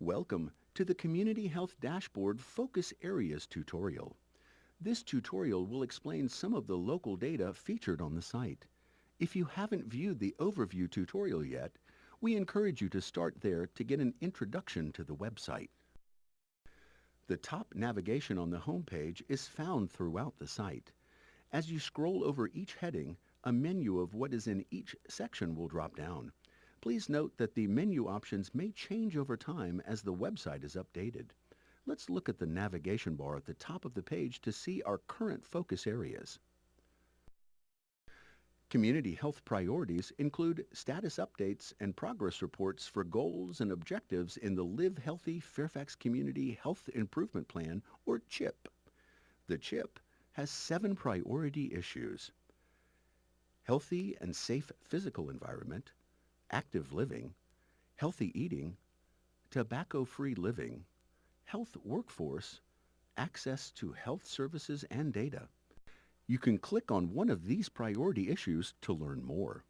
Welcome to the Community Health Dashboard Focus Areas tutorial. This tutorial will explain some of the local data featured on the site. If you haven't viewed the overview tutorial yet, we encourage you to start there to get an introduction to the website. The top navigation on the home page is found throughout the site. As you scroll over each heading, a menu of what is in each section will drop down. Please note that the menu options may change over time as the website is updated. Let's look at the navigation bar at the top of the page to see our current focus areas. Community health priorities include status updates and progress reports for goals and objectives in the Live Healthy Fairfax Community Health Improvement Plan, or CHIP. The CHIP has 7 priority issues: healthy and safe physical environment, active living, healthy eating, tobacco-free living, health workforce, access to health services and data. You can click on one of these priority issues to learn more.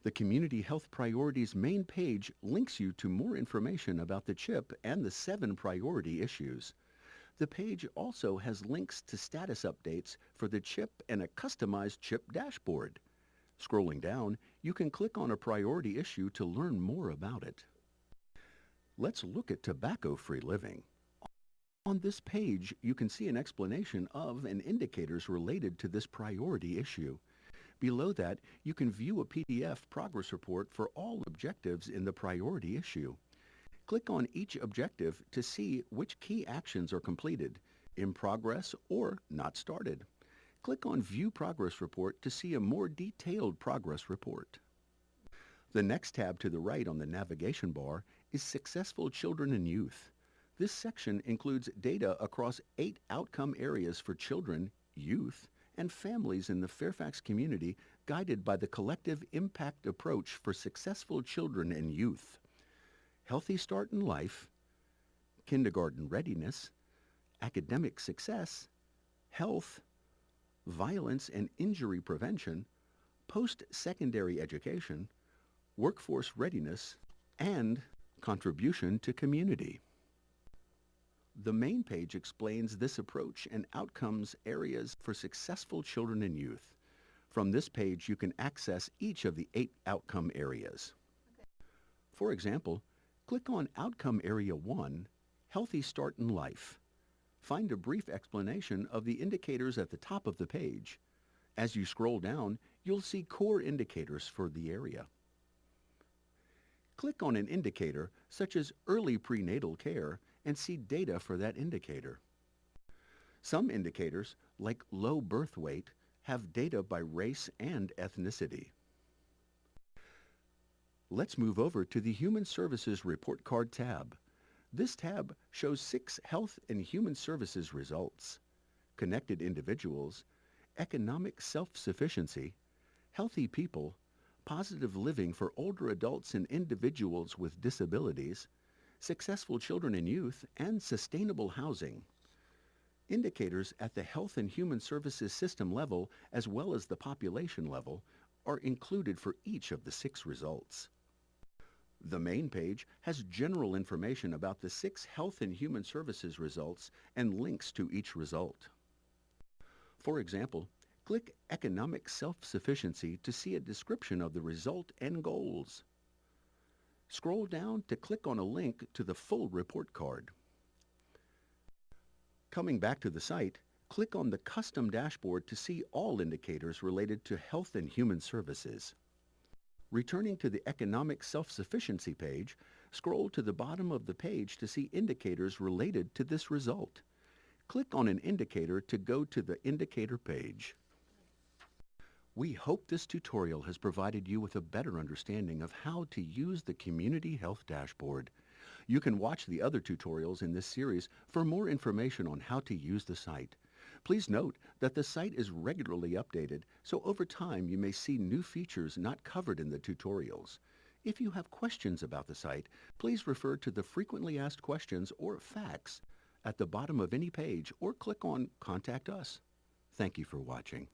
The Community Health Priorities main page links you to more information about the CHIP and the 7 priority issues. The page also has links to status updates for the CHIP and a customized CHIP dashboard. Scrolling down, you can click on a priority issue to learn more about it. Let's look at tobacco-free living. On this page, you can see an explanation of and indicators related to this priority issue. Below that, you can view a PDF progress report for all objectives in the priority issue. Click on each objective to see which key actions are completed, in progress, or not started. Click on View Progress Report to see a more detailed progress report. The next tab to the right on the navigation bar is Successful Children and Youth. This section includes data across 8 outcome areas for children, youth, and families in the Fairfax community, guided by the collective impact approach for successful children and youth: healthy start in life, kindergarten readiness, academic success, health, violence and injury prevention, post-secondary education, workforce readiness, and contribution to community. The main page explains this approach and outcomes areas for successful children and youth. From this page, you can access each of the 8 outcome areas. For example, click on Outcome Area 1, Healthy Start in Life. Find a brief explanation of the indicators at the top of the page. As you scroll down, you'll see core indicators for the area. Click on an indicator such as early prenatal care and see data for that indicator. Some indicators, like low birth weight, have data by race and ethnicity. Let's move over to the Human Services Report Card tab. This tab shows 6 health and human services results: connected individuals, economic self-sufficiency, healthy people, positive living for older adults and individuals with disabilities, successful children and youth, and sustainable housing. Indicators at the Health and Human Services System level as well as the population level are included for each of the 6 results. The main page has general information about the 6 Health and Human Services results and links to each result. For example, click Economic Self-Sufficiency to see a description of the result and goals. Scroll down to click on a link to the full report card. Coming back to the site, click on the Custom Dashboard to see all indicators related to health and human services. Returning to the Economic Self-Sufficiency page, scroll to the bottom of the page to see indicators related to this result. Click on an indicator to go to the indicator page. We hope this tutorial has provided you with a better understanding of how to use the Community Health Dashboard. You can watch the other tutorials in this series for more information on how to use the site. Please note that the site is regularly updated, so over time you may see new features not covered in the tutorials. If you have questions about the site, please refer to the Frequently Asked Questions, or FAQs, at the bottom of any page, or click on Contact Us. Thank you for watching.